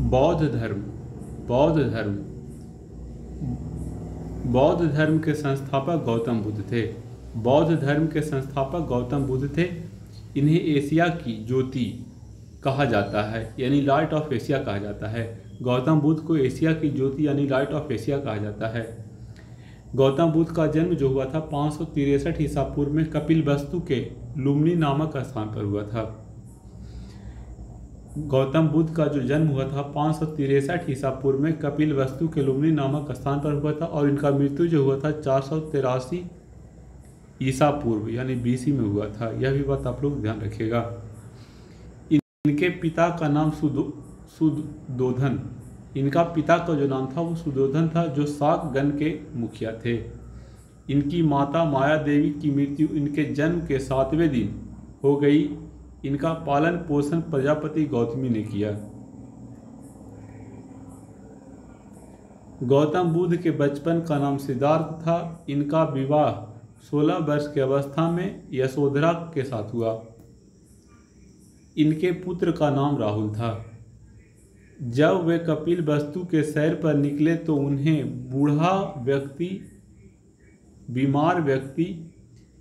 बौद्ध धर्म बौद्ध धर्म बौद्ध धर्म के संस्थापक गौतम बुद्ध थे। बौद्ध धर्म के संस्थापक गौतम बुद्ध थे। इन्हें एशिया की ज्योति कहा जाता है, यानी लाइट ऑफ एशिया कहा जाता है। गौतम बुद्ध को एशिया की ज्योति यानी लाइट ऑफ एशिया कहा जाता है। गौतम बुद्ध का जन्म जो हुआ था 563 ईसा पूर्व में कपिलवस्तु के लुम्बिनी नामक स्थान पर हुआ था। गौतम बुद्ध का जो जन्म हुआ था 563 ईसा पूर्व में कपिलवस्तु के लुम्बिनी नामक स्थान पर हुआ था, और इनका मृत्यु जो हुआ था 483 ईसा पूर्व यानी BC में हुआ था। यह भी बात आप लोग ध्यान रखिएगा। इनके पिता का नाम सुदोधन, इनका पिता का जो नाम था वो सुदोधन था, जो शाक गण के मुखिया थे। इनकी माता माया देवी की मृत्यु इनके जन्म के 7वें दिन हो गई। इनका पालन पोषण प्रजापति गौतमी ने किया। गौतम बुद्ध के बचपन का नाम सिद्धार्थ था। इनका विवाह 16 वर्ष की अवस्था में यशोधरा के साथ हुआ। इनके पुत्र का नाम राहुल था। जब वे कपिलवस्तु के सैर पर निकले तो उन्हें बूढ़ा व्यक्ति, बीमार व्यक्ति,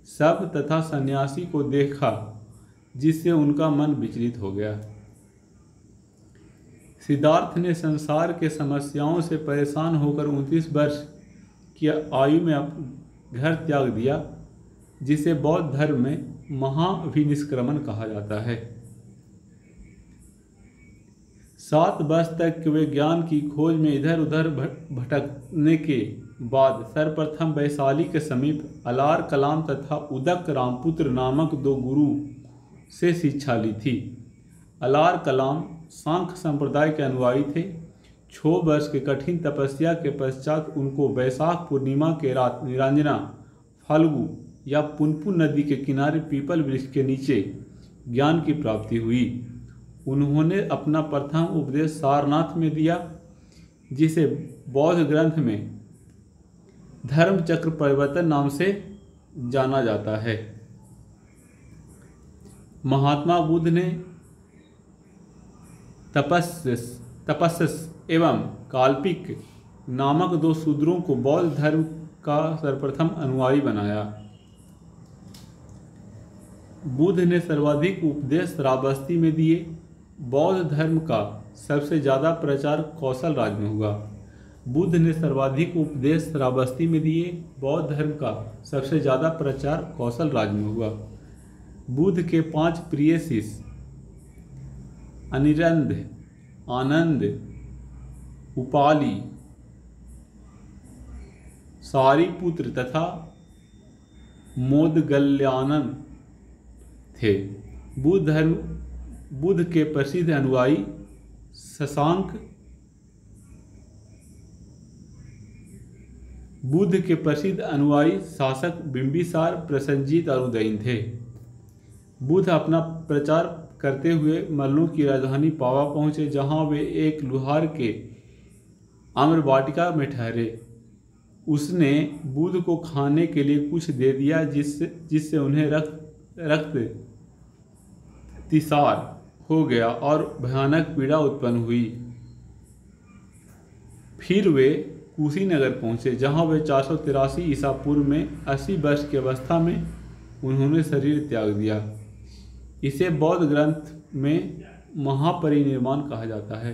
सब तथा सन्यासी को देखा, जिससे उनका मन विचलित हो गया। सिद्धार्थ ने संसार के समस्याओं से परेशान होकर 29 वर्ष की आयु में घर त्याग दिया, जिसे बौद्ध धर्म में महाभिनिष्क्रमण कहा जाता है। 7 वर्ष तक वे ज्ञान की खोज में इधर उधर भटकने के बाद सर्वप्रथम वैशाली के समीप अलार कलाम तथा उदक रामपुत्र नामक 2 गुरु से शिक्षा ली थी। अलार कलाम सांख्य संप्रदाय के अनुयायी थे। 6 वर्ष के कठिन तपस्या के पश्चात उनको वैशाख पूर्णिमा के रात निरंजना, फाल्गु या पुनपुन नदी के किनारे पीपल वृक्ष के नीचे ज्ञान की प्राप्ति हुई। उन्होंने अपना प्रथम उपदेश सारनाथ में दिया, जिसे बौद्ध ग्रंथ में धर्म चक्र परिवर्तन नाम से जाना जाता है। महात्मा बुद्ध ने तपस्स एवं काल्पिक नामक 2 शूद्रों को बौद्ध धर्म का सर्वप्रथम अनुयायी बनाया। बुद्ध ने सर्वाधिक उपदेश श्रावस्ती में दिए। बौद्ध धर्म का सबसे ज़्यादा प्रचार कौशल राज्य में हुआ। बुद्ध ने सर्वाधिक उपदेश श्रावस्ती में दिए। बौद्ध धर्म का सबसे ज़्यादा प्रचार कौशल राज्य में हुआ। बुद्ध के 5 प्रिय शिष्य अनिरुद्ध, आनंद, उपाली, सारिपुत्र तथा मोदगल्यानन थे। बुद्ध के प्रसिद्ध अनुयायी शशांक, बुद्ध के प्रसिद्ध अनुयायी शासक बिंबिसार, प्रसेनजीत और उदयन थे। बुद्ध अपना प्रचार करते हुए मल्लों की राजधानी पावा पहुंचे, जहां वे एक लुहार के आम्र वाटिका में ठहरे। उसने बुद्ध को खाने के लिए कुछ दे दिया, जिससे उन्हें रक्त तिसार हो गया और भयानक पीड़ा उत्पन्न हुई। फिर वे कुशीनगर पहुंचे, जहां वे 483 ईसा पूर्व में 80 वर्ष की अवस्था में उन्होंने शरीर त्याग दिया। इसे बौद्ध ग्रंथ में महापरिनिर्वाण कहा जाता है।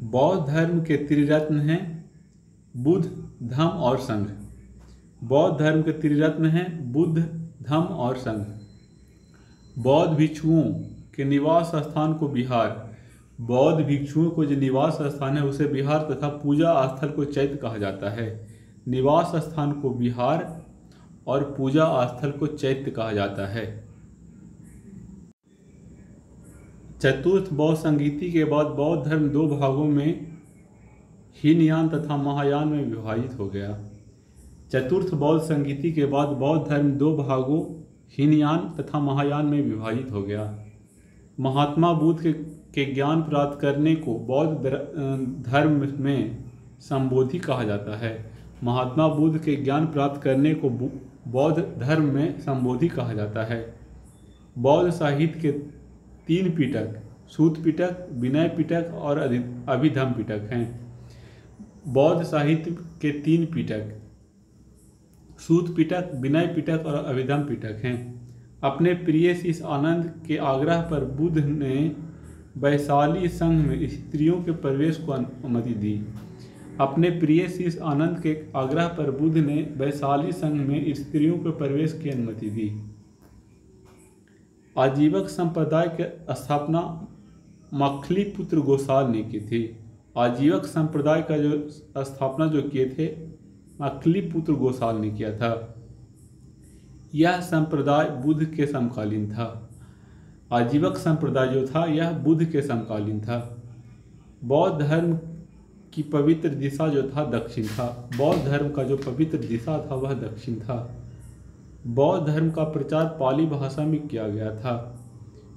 बौद्ध धर्म के त्रिरत्न हैं बुद्ध, धम्म और संघ। बौद्ध धर्म के त्रिरत्न हैं बुद्ध, धम्म और संघ। बौद्ध भिक्षुओं के निवास स्थान को विहार, बौद्ध भिक्षुओं को जो निवास स्थान है उसे विहार तथा पूजा स्थल को चैत्य कहा जाता है। निवास स्थान को विहार और पूजा स्थल को चैत्य कहा जाता है। चतुर्थ बौद्ध संगीति के बाद बौद्ध धर्म 2 भागों में हीनयान तथा महायान में विभाजित हो गया। चतुर्थ बौद्ध संगीति के बाद बौद्ध धर्म 2 भागों हीनयान तथा महायान में विभाजित हो गया। महात्मा बुद्ध के ज्ञान प्राप्त करने को बौद्ध धर्म में संबोधि कहा जाता है। महात्मा बुद्ध के ज्ञान प्राप्त करने को बौद्ध धर्म में संबोधि कहा जाता है। बौद्ध साहित्य के तीन पिटक सूत पिटक, विनय पिटक और अभिधम पिटक हैं। बौद्ध साहित्य के तीन पिटक सूत पिटक, विनय पिटक और अभिधम पिटक हैं। अपने प्रिय शिष्य आनंद के आग्रह पर बुद्ध ने वैशाली संघ में स्त्रियों के प्रवेश को अनुमति दी। अपने प्रिय शिष्य आनंद के आग्रह पर बुद्ध ने वैशाली संघ में स्त्रियों के प्रवेश की अनुमति दी। आजीवक संप्रदाय की स्थापना मखली पुत्र गोसाल ने की थी। आजीवक संप्रदाय का जो स्थापना जो किए थे मखली पुत्र गोसाल ने किया था। यह संप्रदाय बुद्ध के समकालीन था। आजीवक संप्रदाय जो था यह बुद्ध के समकालीन था। बौद्ध धर्म की पवित्र दिशा जो था दक्षिण था। बौद्ध धर्म का जो पवित्र दिशा था वह दक्षिण था। बौद्ध धर्म का प्रचार पाली भाषा में किया गया था।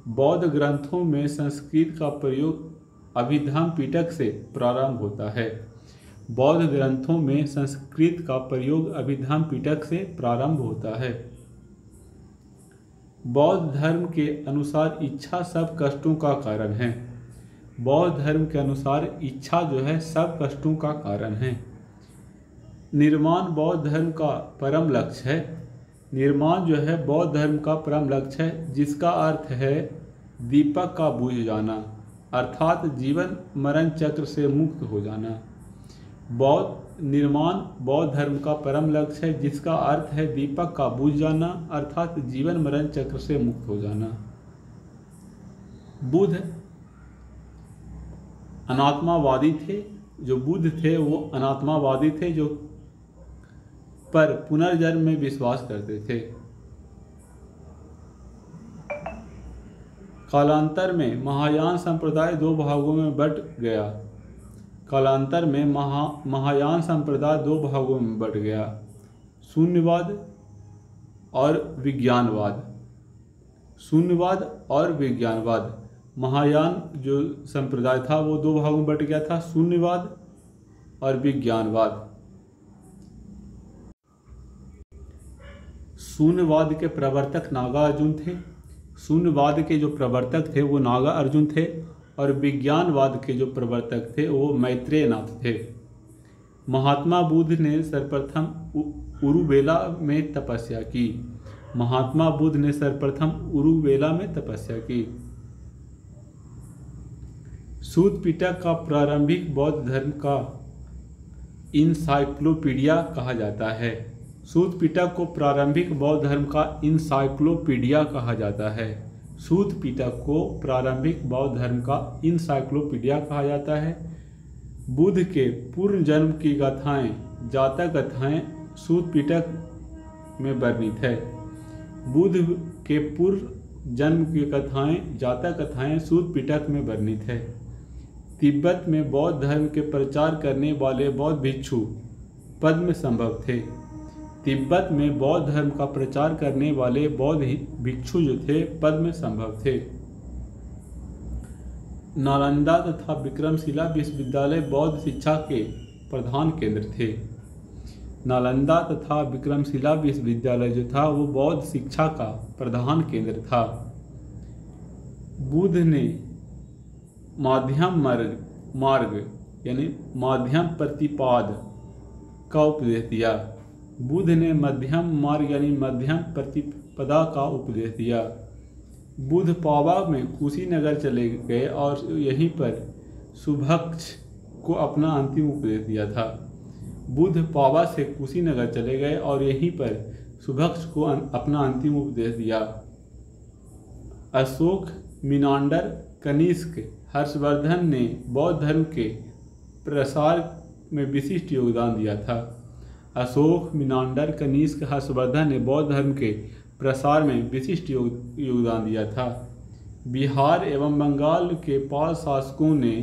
बौद्ध ग्रंथों में संस्कृत का प्रयोग अभिधम पिटक से प्रारंभ होता है। बौद्ध ग्रंथों में संस्कृत का प्रयोग अभिधम पिटक से प्रारंभ होता है। बौद्ध धर्म के अनुसार इच्छा सब कष्टों का कारण है। बौद्ध धर्म के अनुसार इच्छा जो है सब कष्टों का कारण है। निर्माण बौद्ध धर्म का परम लक्ष्य है। निर्माण जो है बौद्ध धर्म का परम लक्ष्य है, जिसका अर्थ है दीपक का बुझ जाना, अर्थात जीवन मरण चक्र से मुक्त हो जाना। बौद्ध निर्माण बौद्ध धर्म का परम लक्ष्य है, जिसका अर्थ है दीपक का बुझ जाना, अर्थात जीवन मरण चक्र से मुक्त हो जाना। बुद्ध अनात्मावादी थे। जो बुद्ध थे वो अनात्मावादी थे, जो पर पुनर्जन्म में विश्वास करते थे। कालांतर में महायान संप्रदाय दो भागों में बट गया। कालांतर में महायान संप्रदाय दो भागों में बट गया, शून्यवाद और विज्ञानवाद। शून्यवाद और विज्ञानवाद। महायान जो संप्रदाय था वो दो भागों में बट गया था, शून्यवाद और विज्ञानवाद। शून्यवाद के प्रवर्तक नागार्जुन थे। शून्यवाद के जो प्रवर्तक थे वो नागार्जुन थे और विज्ञानवाद के जो प्रवर्तक थे वो मैत्रेयनाथ थे। महात्मा बुद्ध ने सर्वप्रथम उरुवेला में तपस्या की। महात्मा बुद्ध ने सर्वप्रथम उरुवेला में तपस्या की। सूत पिटक का प्रारंभिक बौद्ध धर्म का इंसाइक्लोपीडिया कहा जाता है। सूत पिटक को प्रारंभिक बौद्ध धर्म का इंसाइक्लोपीडिया कहा जाता है। सूत पिटक को प्रारंभिक बौद्ध धर्म का इंसाइक्लोपीडिया कहा जाता है। बुद्ध के पूर्व जन्म की गाथाएं, जातक गाथाएं सूत पिटक में वर्णित है। बुद्ध के पूर्व जन्म की कथाएं, जातक कथाएं सूत पिटक में वर्णित है। तिब्बत में बौद्ध धर्म के प्रचार करने वाले बौद्ध भिक्षु पद्म संभव थे। तिब्बत में बौद्ध धर्म का प्रचार करने वाले बौद्ध भिक्षु जो थे पद्म संभव थे। नालंदा तथा विक्रमशिला विश्वविद्यालय बौद्ध शिक्षा के प्रधान केंद्र थे। नालंदा तथा विक्रमशिला विश्वविद्यालय जो था वो बौद्ध शिक्षा का प्रधान केंद्र था। बुद्ध ने माध्यम मार्ग यानी माध्यम प्रतिपाद का उपदेश दिया। बुद्ध ने मध्यम मार्ग यानी मध्यम प्रतिपदा का उपदेश दिया। बुद्ध पावा में कुशीनगर चले गए और यहीं पर सुभक्ष को अपना अंतिम उपदेश दिया था। बुद्ध पावा से कुशीनगर चले गए और यहीं पर सुभक्ष को अपना अंतिम उपदेश दिया। अशोक, मिनांडर, कनिष्क, हर्षवर्धन ने बौद्ध धर्म के प्रसार में विशिष्ट योगदान दिया था। अशोक, मिनांडर, कनिष्क, हर्षवर्धन ने बौद्ध धर्म के प्रसार में विशिष्ट योगदान दिया था। बिहार एवं बंगाल के पाल शासकों ने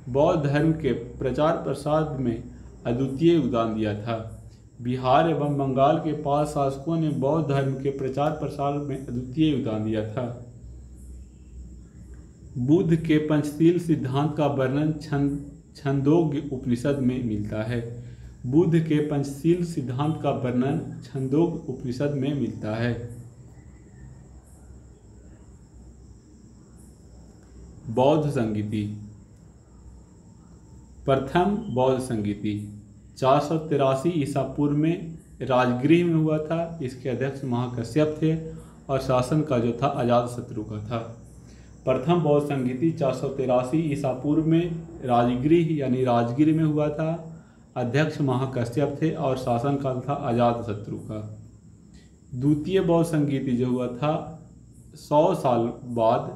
बौद्ध धर्म के प्रचार प्रसार में अद्वितीय योगदान दिया था। बिहार एवं बंगाल के पाल शासकों ने बौद्ध धर्म के प्रचार प्रसार में अद्वितीय योगदान दिया था। बुद्ध के पंचशील सिद्धांत का वर्णन छंदोग्य उपनिषद में मिलता है। बुद्ध के पंचशील सिद्धांत का वर्णन छंदोग्य उपनिषद में मिलता है। बौद्ध संगीति। प्रथम बौद्ध संगीति 483 ईसा पूर्व में राजगृह में हुआ था। इसके अध्यक्ष महाकश्यप थे और शासन का जो था अजातशत्रु का था। प्रथम बौद्ध संगीति 483 ईसा पूर्व में राजगृह यानी राजगीर में हुआ था। अध्यक्ष महाकश्यप थे और शासन काल था अजातशत्रु का। द्वितीय बौद्ध संगीति जो हुआ था 100 साल बाद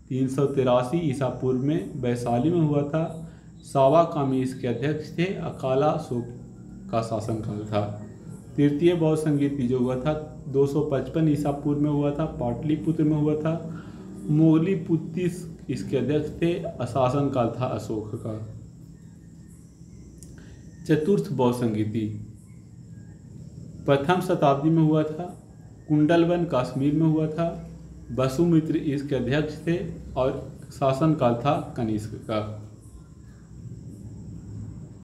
383 ईसा पूर्व में वैशाली में हुआ था। सावा कामी इसके अध्यक्ष थे। अकाला अशोक का शासनकाल था। तृतीय बौद्ध संगीति जो हुआ था 255 ईसा पूर्व में हुआ था। पाटलिपुत्र में हुआ था। मोगली पुत्तिस इसके अध्यक्ष थे। शासन काल था अशोक का। चतुर्थ बौद्ध संगीति प्रथम शताब्दी में हुआ था। कुंडलवन कश्मीर में हुआ था। वसुमित्र इसके अध्यक्ष थे और शासन काल था कनिष्क का।